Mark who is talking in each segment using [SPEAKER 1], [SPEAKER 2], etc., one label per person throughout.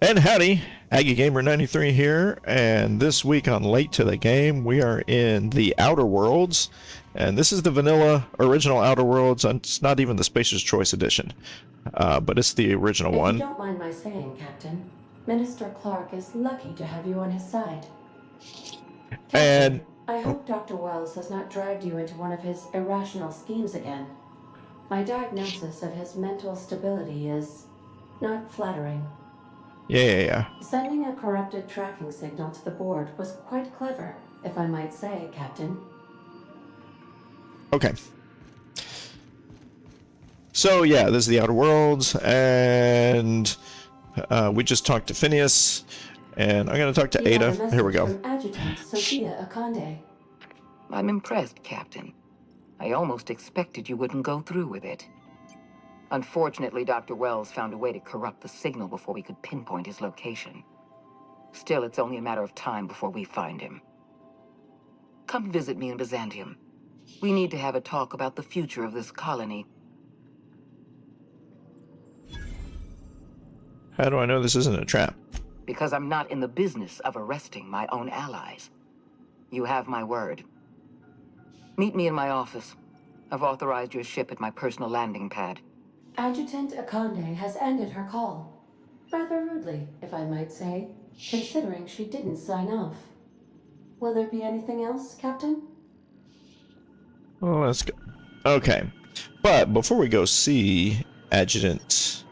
[SPEAKER 1] And howdy, Aggie Gamer 93 here, and this week on Late to the Game, we are in the Outer Worlds, and this is the vanilla original Outer Worlds, and it's not even the Spacer's Choice edition, but it's the original
[SPEAKER 2] If
[SPEAKER 1] one.
[SPEAKER 2] you don't mind my saying, Captain, Minister Clark is lucky to have you on his side.
[SPEAKER 1] And
[SPEAKER 2] Captain, I hope Dr. Wells has not dragged you into one of his irrational schemes again. My diagnosis of his mental stability is not flattering.
[SPEAKER 1] yeah.
[SPEAKER 2] Sending a corrupted tracking signal to the board was quite clever, if I might say, Captain.
[SPEAKER 1] Okay. So yeah, this is the Outer Worlds, and we just talked to Phineas, and I'm going to talk to Ada. Here we go.
[SPEAKER 2] From Adjutant Sophia Akande.
[SPEAKER 3] I'm impressed, Captain. I almost expected you wouldn't go through with it. Unfortunately, Dr. Wells found a way to corrupt the signal before we could pinpoint his location. Still, it's only a matter of time before we find him. Come visit me in Byzantium. We need to have a talk about the future of this colony.
[SPEAKER 1] How do I know this isn't a trap?
[SPEAKER 3] Because I'm not in the business of arresting my own allies. You have my word. Meet me in my office. I've authorized your ship at my personal landing pad.
[SPEAKER 2] Adjutant Akande has ended her call. Rather rudely, if I might say, considering she didn't sign off. Will there be anything else, Captain?
[SPEAKER 1] Well, let's go. Okay. But before we go see Adjutant,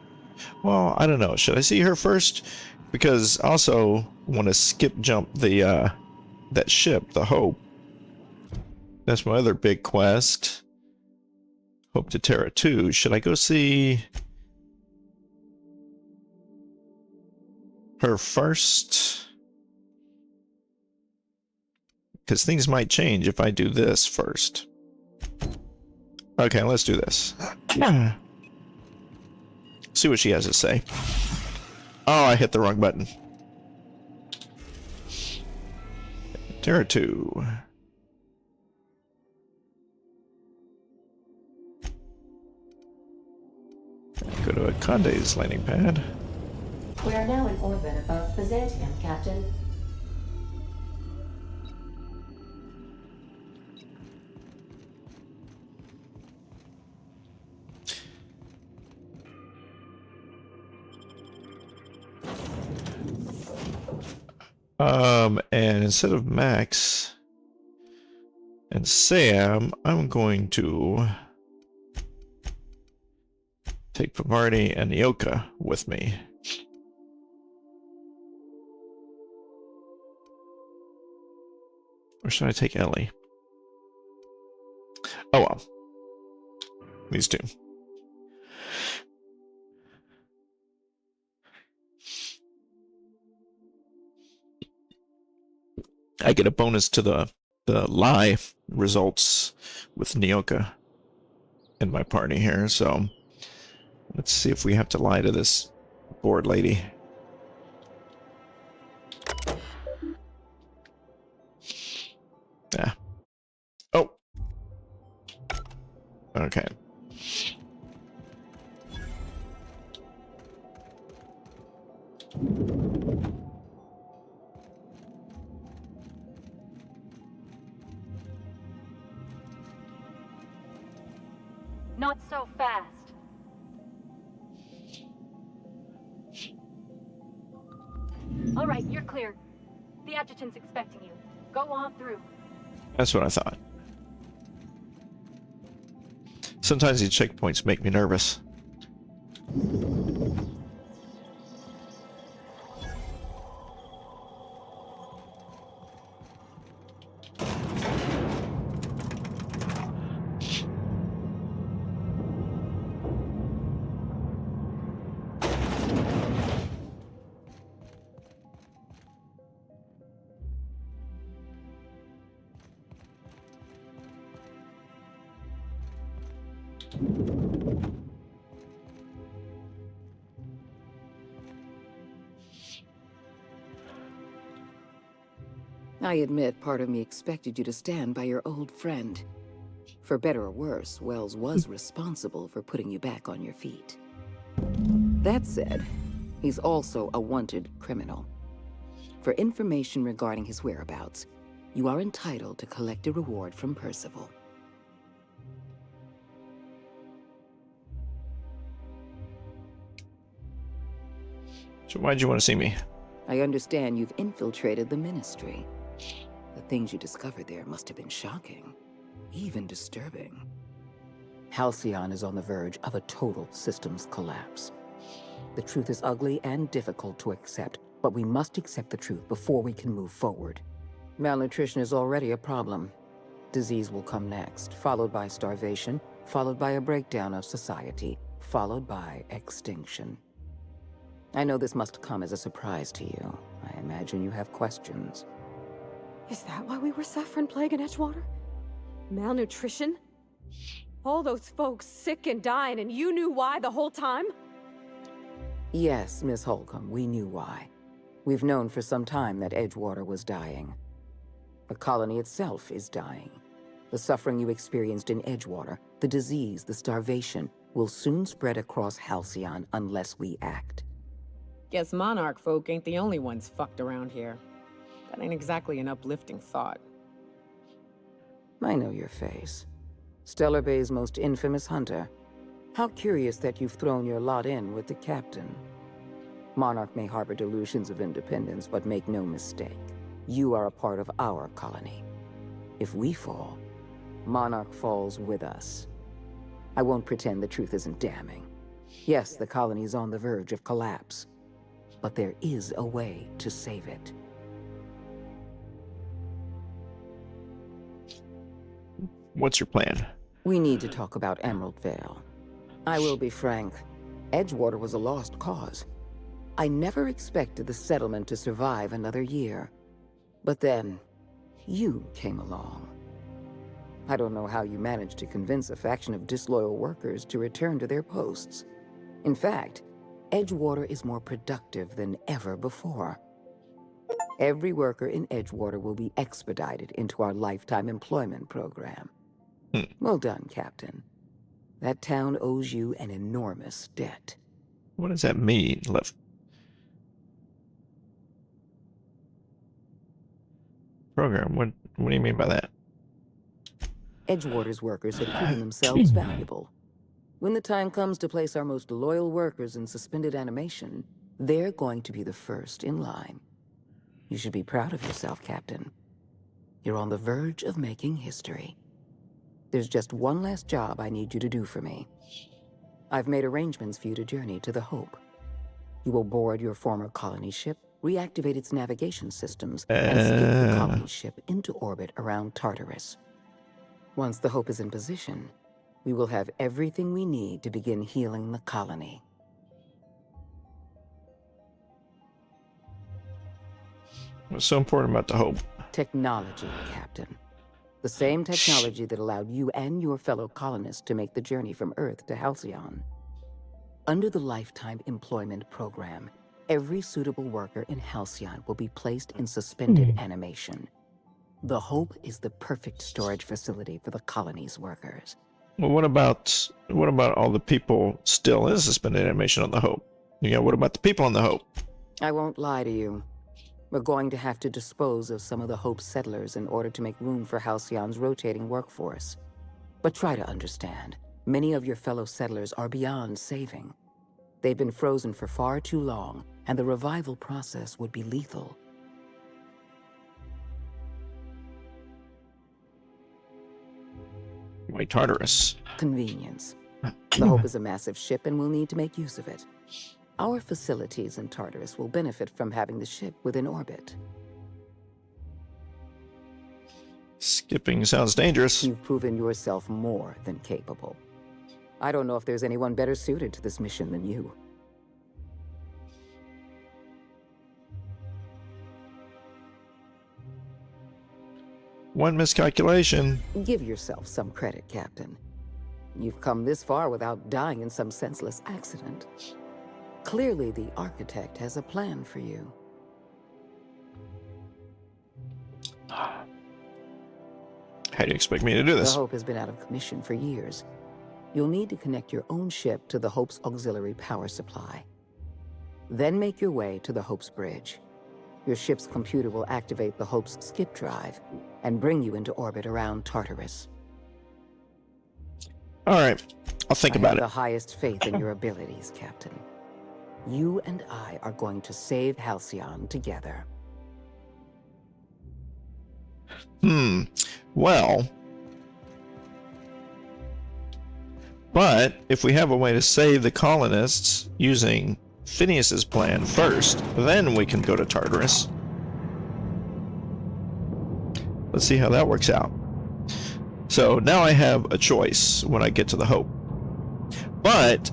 [SPEAKER 1] well, I don't know. Should I see her first? Because I also want to skip jump the that ship, the Hope. That's my other big quest. Hope to Terra 2. Should I go see her first? Because things might change if I do this first. Okay, let's do this. See what she has to say. Oh, I hit the wrong button. Terra 2. Go to Akande's landing pad.
[SPEAKER 2] We are now in orbit above Byzantium, Captain.
[SPEAKER 1] And instead of Max and Sam, I'm going to take Pavarni and Yoka with me. Or should I take Ellie? Oh well. These two. I get a bonus to the lie results with Nyoka in my party here, so let's see if we have to lie to this board lady. Yeah. Oh. Okay.
[SPEAKER 4] Not so fast. All right, you're clear. The adjutant's expecting you. Go on through.
[SPEAKER 1] That's what I thought. Sometimes these checkpoints make me nervous.
[SPEAKER 3] I admit part of me expected you to stand by your old friend. For better or worse, Wells was responsible for putting you back on your feet. That said, He's also a wanted criminal. For information regarding his whereabouts, you are entitled to collect a reward from Percival.
[SPEAKER 1] So why'd you want to see me?
[SPEAKER 3] I understand you've infiltrated the Ministry. The things you discovered there must have been shocking, even disturbing. Halcyon is on the verge of a total systems collapse. The truth is ugly and difficult to accept, but we must accept the truth before we can move forward. Malnutrition is already a problem. Disease will come next, followed by starvation, followed by a breakdown of society, followed by extinction. I know this must come as a surprise to you. I imagine you have questions.
[SPEAKER 5] Is that why we were suffering plague in Edgewater? Malnutrition? All those folks sick and dying, and you knew why the whole time?
[SPEAKER 3] Yes, Miss Holcomb, we knew why. We've known for some time that Edgewater was dying. The colony itself is dying. The suffering you experienced in Edgewater, the disease, the starvation, will soon spread across Halcyon unless we act.
[SPEAKER 6] Guess Monarch folk ain't the only ones fucked around here. That ain't exactly an uplifting thought.
[SPEAKER 3] I know your face. Stellar Bay's most infamous hunter. How curious that you've thrown your lot in with the captain. Monarch may harbor delusions of independence, but make no mistake. You are a part of our colony. If we fall, Monarch falls with us. I won't pretend the truth isn't damning. Yes, the colony's on the verge of collapse, but there is a way to save it.
[SPEAKER 1] What's your plan?
[SPEAKER 3] We need to talk about Emerald Vale. I will be frank, Edgewater was a lost cause. I never expected the settlement to survive another year. But then, you came along. I don't know how you managed to convince a faction of disloyal workers to return to their posts. In fact, Edgewater is more productive than ever before. Every worker in Edgewater will be expedited into our lifetime employment program. Well done, Captain. That town owes you an enormous debt.
[SPEAKER 1] What does that mean? Left program. What do you mean by that?
[SPEAKER 3] Edgewater's workers have proven themselves valuable. When the time comes to place our most loyal workers in suspended animation, they're going to be the first in line. You should be proud of yourself, Captain. You're on the verge of making history. There's just one last job I need you to do for me. I've made arrangements for you to journey to the Hope. You will board your former colony ship, reactivate its navigation systems, and skip the colony ship into orbit around Tarturus. Once the Hope is in position, we will have everything we need to begin healing the colony.
[SPEAKER 1] What's so important about the Hope?
[SPEAKER 3] Technology, Captain. The same technology that allowed you and your fellow colonists to make the journey from Earth to Halcyon. Under the Lifetime Employment Program, every suitable worker in Halcyon will be placed in suspended animation. The Hope is the perfect storage facility for the colony's workers.
[SPEAKER 1] Well, what about all the people still in suspended animation on the Hope? Yeah, what about the people on the Hope?
[SPEAKER 3] I won't lie to you. We're going to have to dispose of some of the Hope's settlers in order to make room for Halcyon's rotating workforce. But try to understand, many of your fellow settlers are beyond saving. They've been frozen for far too long, and the revival process would be lethal.
[SPEAKER 1] Why Tartarus?
[SPEAKER 3] Convenience. The Hope is a massive ship, and we'll need to make use of it. Our facilities in Tartarus will benefit from having the ship within orbit.
[SPEAKER 1] Skipping sounds dangerous.
[SPEAKER 3] You've proven yourself more than capable. I don't know if there's anyone better suited to this mission than you.
[SPEAKER 1] One miscalculation.
[SPEAKER 3] Give yourself some credit, Captain. You've come this far without dying in some senseless accident. Clearly, the Architect has a plan for you.
[SPEAKER 1] How do you expect me to do
[SPEAKER 3] The
[SPEAKER 1] this?
[SPEAKER 3] Hope has been out of commission for years. You'll need to connect your own ship to the Hope's auxiliary power supply. Then make your way to the Hope's Bridge. Your ship's computer will activate the Hope's skip drive and bring you into orbit around Tarturus.
[SPEAKER 1] All right. I'll think
[SPEAKER 3] I
[SPEAKER 1] about
[SPEAKER 3] have
[SPEAKER 1] it.
[SPEAKER 3] the highest faith in your abilities, Captain. You and I are going to save Halcyon together.
[SPEAKER 1] Well, but if we have a way to save the colonists using Phineas's plan first, then we can go to Tartarus. Let's see how that works out. So now I have a choice when I get to the Hope. But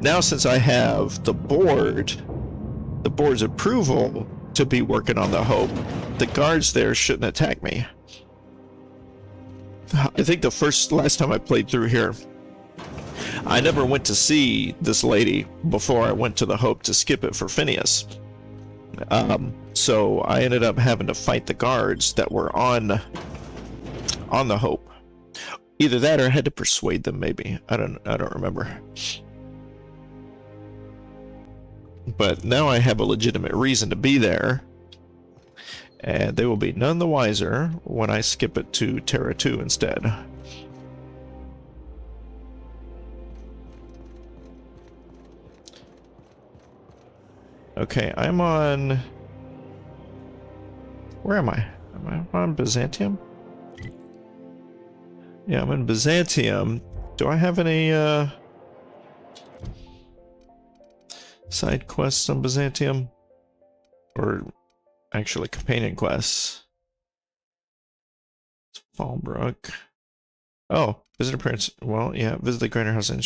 [SPEAKER 1] now since I have the board's approval to be working on the Hope, the guards there shouldn't attack me. I think last time I played through here, I never went to see this lady before I went to the Hope to skip it for Phineas. So I ended up having to fight the guards that were on the Hope. Either that or I had to persuade them, maybe. I don't remember. But now I have a legitimate reason to be there. And they will be none the wiser when I skip it to Terra 2 instead. Okay, I'm on... Where am I? Am I on Byzantium? Yeah, I'm in Byzantium. Do I have any, side quests on Byzantium? Or actually companion quests? It's Fallbrook. Oh, visit appearance. Well, yeah, visit the Greater House in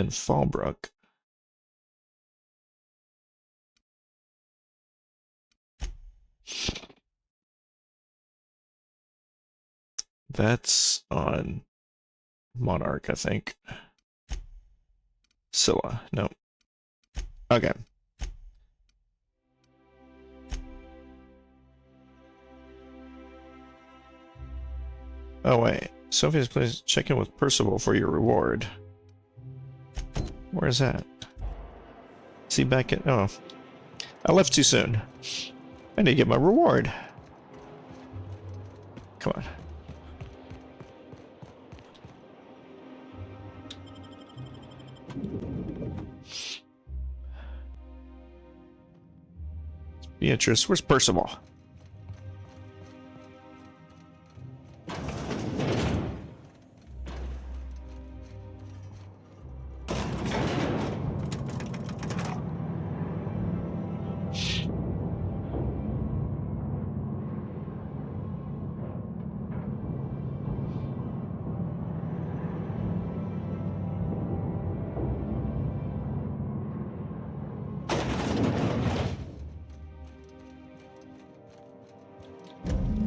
[SPEAKER 1] Fallbrook. That's on Monarch, I think. Scylla. No. Okay. Oh, wait. Sophia's please check in with Percival for your reward. Where is that? Is he back in? Oh. I left too soon. I need to get my reward. Come on. Beatrice, where's Percival?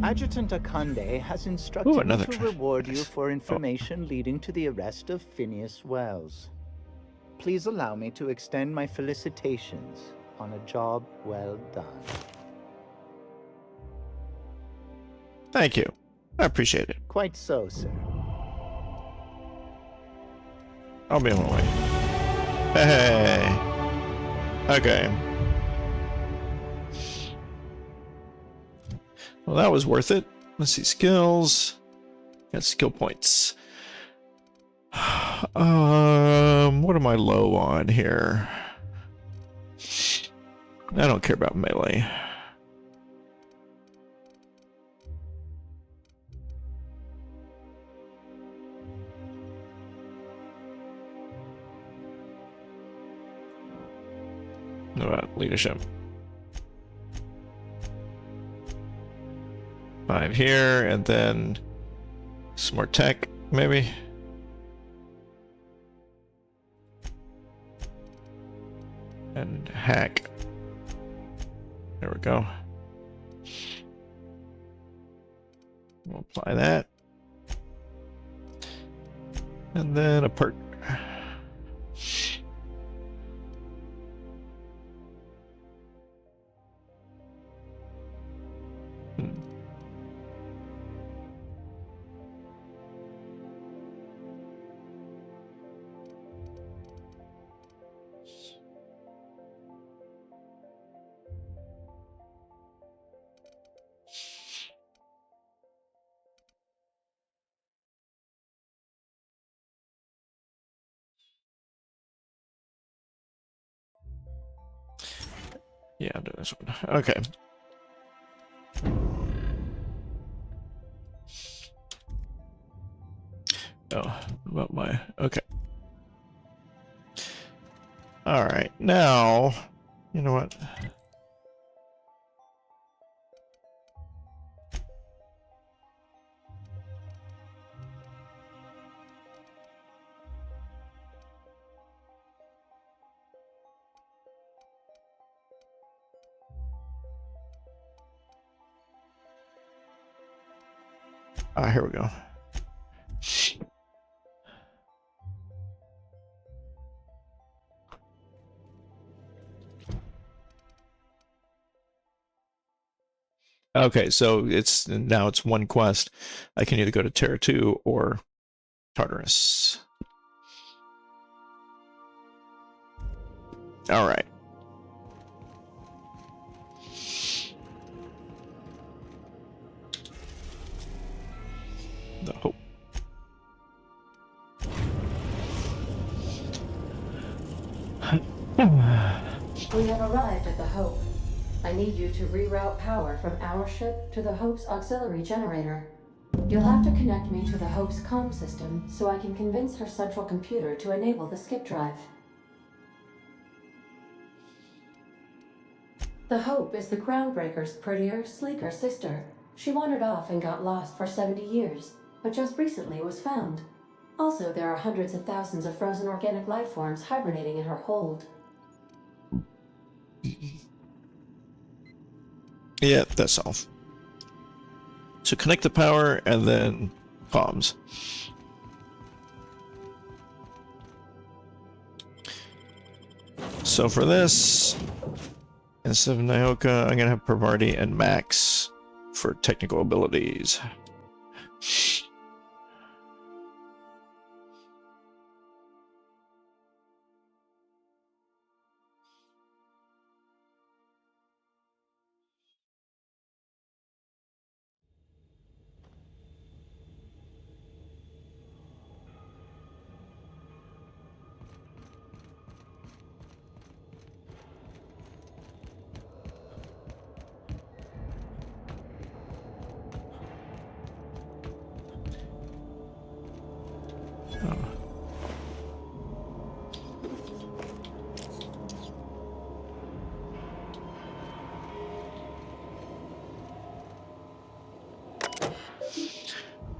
[SPEAKER 7] Adjutant Akande has instructed me
[SPEAKER 1] another
[SPEAKER 7] to
[SPEAKER 1] try.
[SPEAKER 7] reward you
[SPEAKER 1] Nice.
[SPEAKER 7] for information leading to the arrest of Phineas Wells. Please allow me to extend my felicitations on a job well done.
[SPEAKER 1] Thank you. I appreciate it.
[SPEAKER 7] Quite so, sir.
[SPEAKER 1] I'll be on my way. Hey. Okay. Well, that was worth it. Let's see, skills. Got skill points. What am I low on here? I don't care about melee. What about leadership? 5 here, and then some more tech, maybe. And hack. There we go. We'll apply that. And then a perk. Yeah, I'll do this one. Okay. Oh, about my... Okay. Alright, now... You know what? Ah, here we go. Okay, so it's now it's one quest. I can either go to Terra 2 or Tarturus. All right. The hope.
[SPEAKER 2] We have arrived at the Hope. I need you to reroute power from our ship to the Hope's auxiliary generator. You'll have to connect me to the Hope's comm system so I can convince her central computer to enable the skip drive. The Hope is the Groundbreaker's prettier, sleeker sister. She wandered off and got lost for 70 years, but just recently was found. Also, there are hundreds of thousands of frozen organic life forms hibernating in her hold.
[SPEAKER 1] Yeah, that's all. So connect the power and then comms. So for this, instead of Nyoka, I'm gonna have Parvati and Max for technical abilities.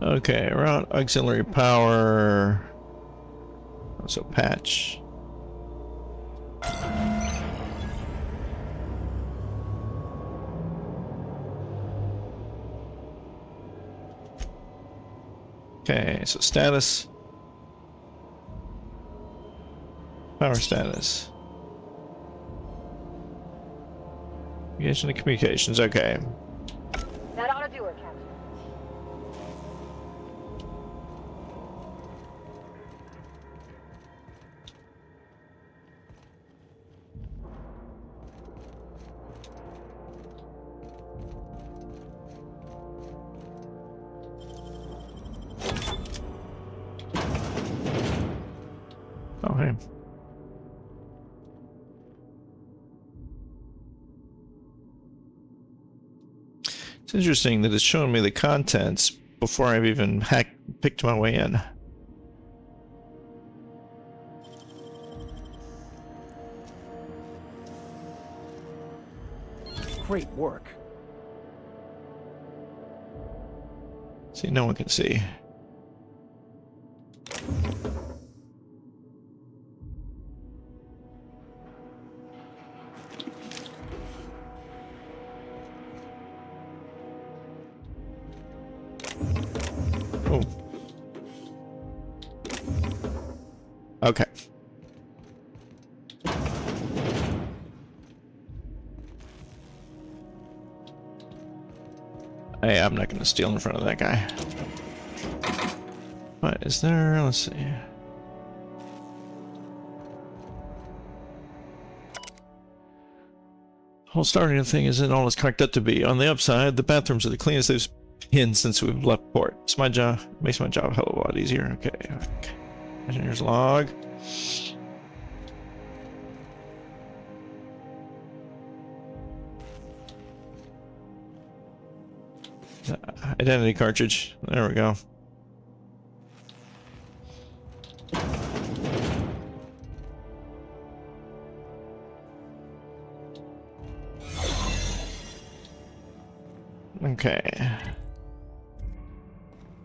[SPEAKER 1] Okay, around auxiliary power. So patch. Okay, so status. Power status. Engagement and communications, okay.
[SPEAKER 4] That ought to do it, Captain.
[SPEAKER 1] Oh, hey. It's interesting that it's showing me the contents before I've even picked my way in.
[SPEAKER 8] Great work.
[SPEAKER 1] See, no one can see. Oh. Okay. Hey, I'm not going to steal in front of that guy. What is there? Let's see. Whole starting thing isn't all it's cracked up to be. On the upside, the bathrooms are the cleanest they've been since we've left port. It's my job. Makes my job a hell of a lot easier. Okay. Engineer's log. Identity cartridge. There we go. Okay.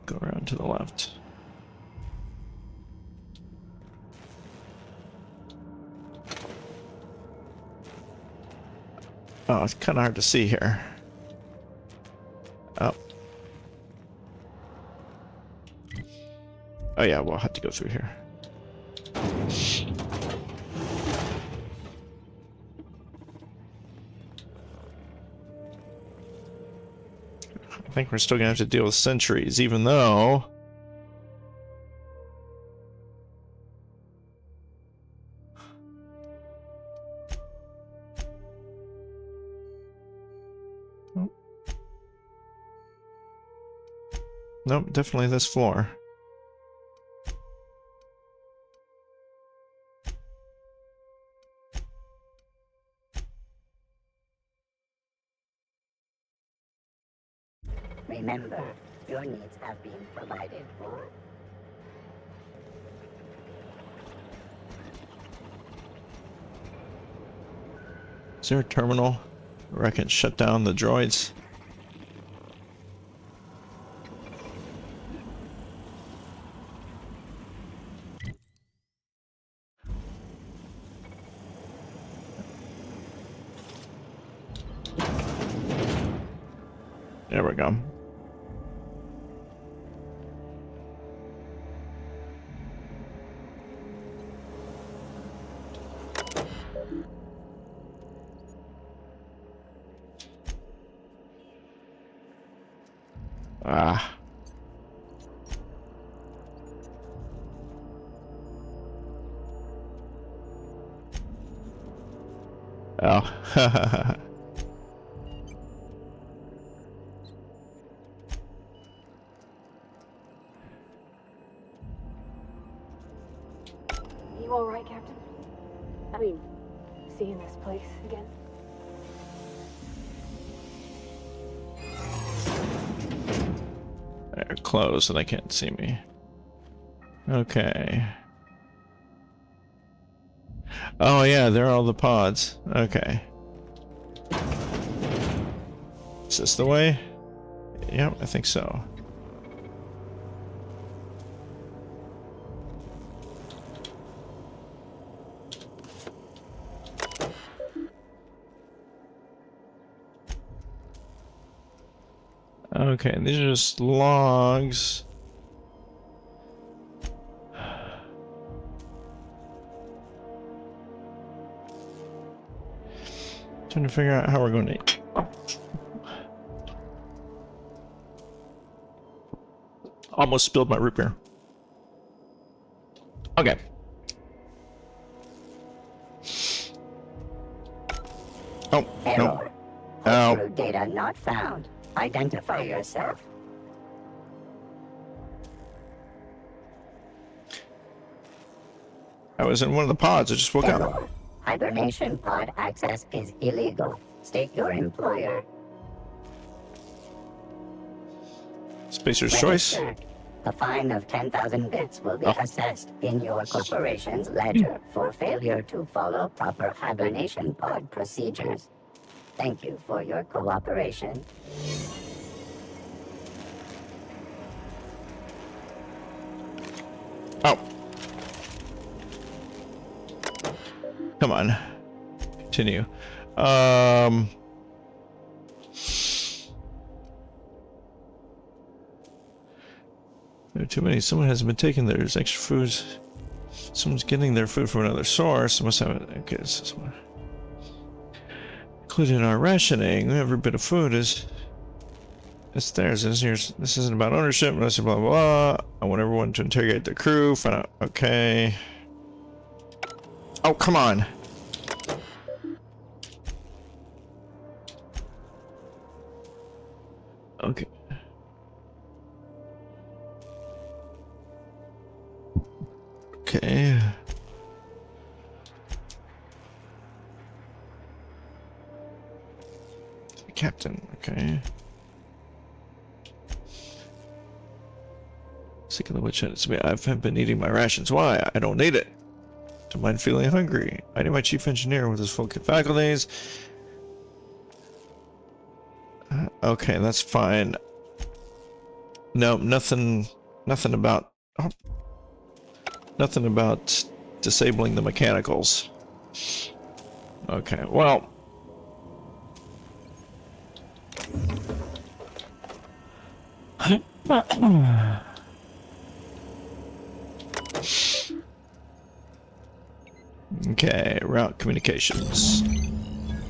[SPEAKER 1] Go around to the left. Oh, it's kind of hard to see here. Oh. Oh yeah, we'll have to go through here. I think we're still gonna have to deal with sentries, even though... Nope, definitely this floor.
[SPEAKER 8] Remember, your needs have been provided for.
[SPEAKER 1] Is there a terminal where I can shut down the droids? There we go. Ah. Oh.
[SPEAKER 4] You all right, Captain? I mean, seeing this place again?
[SPEAKER 1] They're closed and they can't see me. Okay. Oh yeah, there are all the pods. Okay. Is this the way? Yep, I think so. Okay, these are just logs. Trying to figure out how we're going to... Almost spilled my root beer. Okay. Oh, no.
[SPEAKER 8] Error. Data not found. Identify yourself.
[SPEAKER 1] I was in one of the pods. I just woke up.
[SPEAKER 8] Error. Hibernation pod access is illegal. State your employer.
[SPEAKER 1] Spacer's choice.
[SPEAKER 8] Registered. A fine of 10,000 bits will be assessed in your corporation's ledger for failure to follow proper hibernation pod procedures. Thank you for your cooperation.
[SPEAKER 1] Oh. Come on. Continue. There are too many. Someone hasn't been taking theirs. Extra foods. Someone's getting their food from another source. Must have it. Okay, this is one. Included in our rationing, every bit of food is theirs. This isn't about ownership. Blah blah blah. I want everyone to interrogate the crew. Find out. Okay. Oh, come on. Okay. Okay. Captain, okay. Sick of the witch hunt. It's me. I've been eating my rations. Why? I don't need it. Don't mind feeling hungry. I need my chief engineer with his full faculties. Okay, that's fine. No, nothing about... Oh, nothing about disabling the mechanicals. Okay, well... Okay, route communications.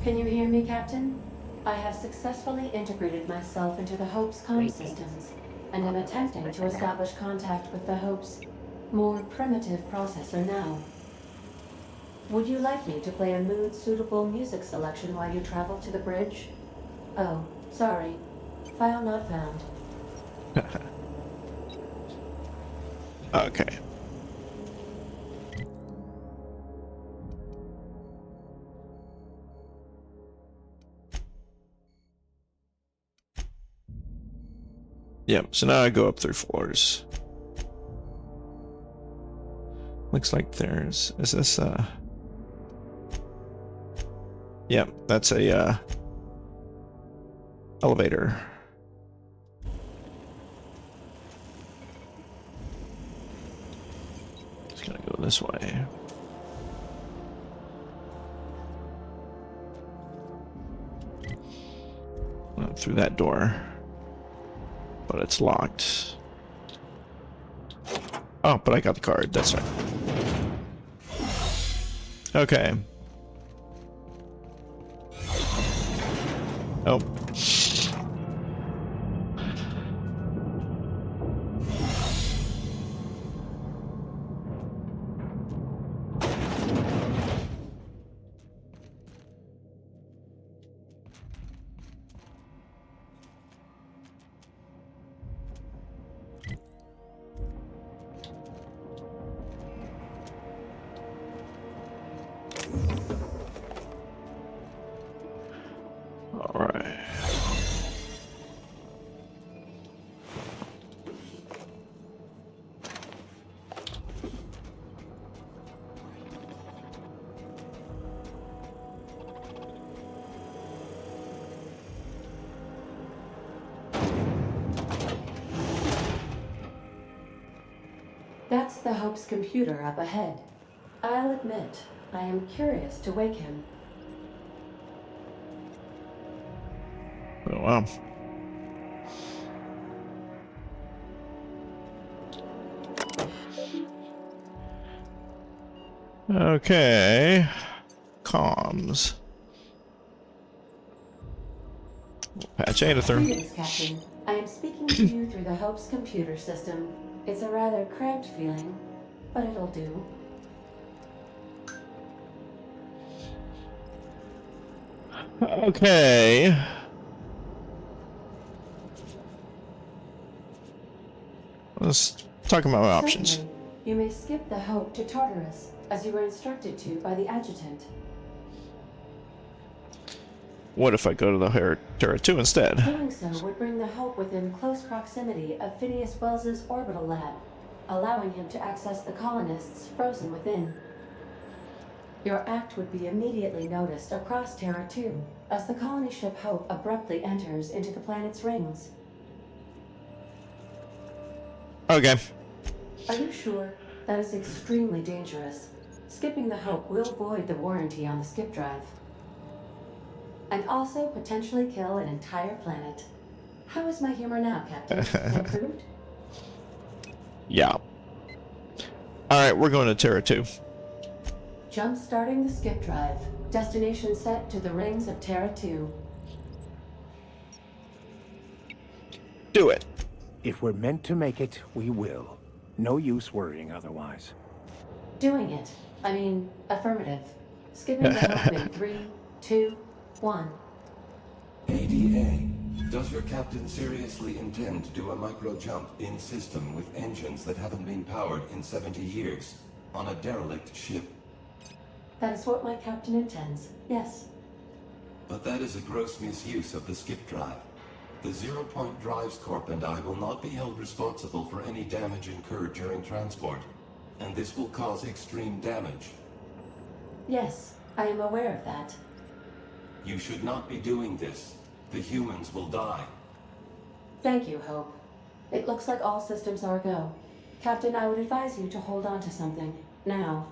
[SPEAKER 2] Can you hear me, Captain? I have successfully integrated myself into the Hope's comm systems, and am attempting to establish contact with the Hope's more primitive processor now. Would you like me to play a mood-suitable music selection while you travel to the bridge? Oh, sorry. File not found.
[SPEAKER 1] Okay. Yep, so now I go up 3 floors. Looks like there's... Is this Yep, that's a elevator. It's gonna go this way. Not through that door. But it's locked. Oh, but I got the card. That's right. Okay. Oh.
[SPEAKER 2] That's the Hope's computer up ahead. I'll admit, I am curious to wake him.
[SPEAKER 1] Oh, wow. Okay. Comms. Patch Aether.
[SPEAKER 2] Greetings, Captain. I am speaking to you through the Hope's computer system. It's a rather cramped feeling, but it'll do.
[SPEAKER 1] Okay. Let's talk about my options.
[SPEAKER 2] Certainly. You may skip the Hope to Tarturus, as you were instructed to by the adjutant.
[SPEAKER 1] What if I go to the Terra 2 instead?
[SPEAKER 2] Doing so would bring the Hope within close proximity of Phineas Wells's orbital lab, allowing him to access the colonists frozen within. Your act would be immediately noticed across Terra 2, as the colony ship Hope abruptly enters into the planet's rings.
[SPEAKER 1] Okay.
[SPEAKER 2] Are you sure? That is extremely dangerous. Skipping the Hope will void the warranty on the skip drive. And also potentially kill an entire planet. How is my humor now, Captain? Improved?
[SPEAKER 1] Yeah. Alright, we're going to Terra 2.
[SPEAKER 2] Jump-starting the skip drive. Destination set to the rings of Terra 2.
[SPEAKER 1] Do it.
[SPEAKER 9] If we're meant to make it, we will. No use worrying otherwise.
[SPEAKER 2] Doing it. I mean, affirmative. Skipping the Hope in 3, 2, 1.
[SPEAKER 10] ADA, does your captain seriously intend to do a micro-jump in system with engines that haven't been powered in 70 years on a derelict ship?
[SPEAKER 2] That is what my captain intends, yes.
[SPEAKER 10] But that is a gross misuse of the skip drive. The Zero Point Drives Corp and I will not be held responsible for any damage incurred during transport, and this will cause extreme damage.
[SPEAKER 2] Yes, I am aware of that.
[SPEAKER 10] You should not be doing this. The humans will die.
[SPEAKER 2] Thank you, Hope. It looks like all systems are go. Captain, I would advise you to hold on to something. Now.